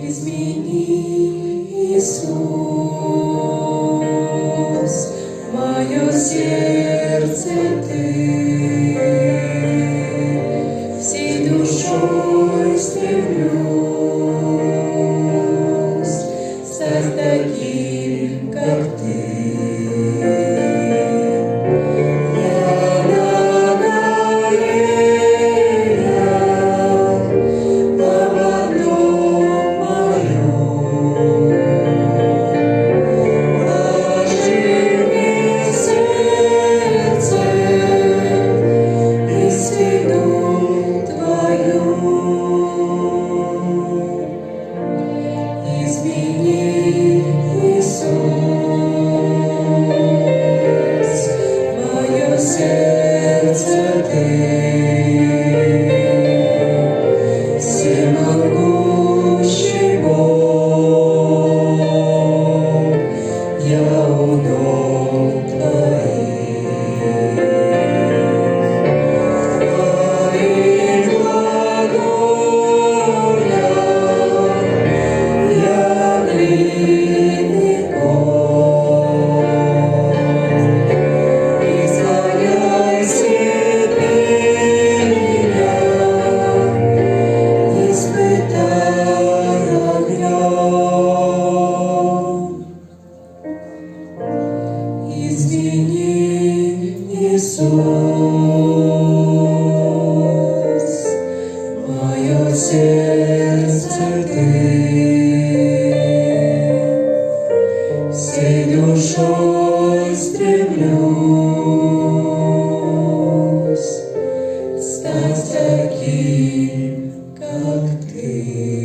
Измени, Иисус, мое сердце Ты, всей душой стремлюсь стать таким, как Ты. Всемогущий Бог, я у ног Твоих глаголях, я длинный кот, изгоняй себе меня, испытай огнем. Извини, Иисус, мое сердце Ты, всей душой стремлюсь стать таким, как Ты.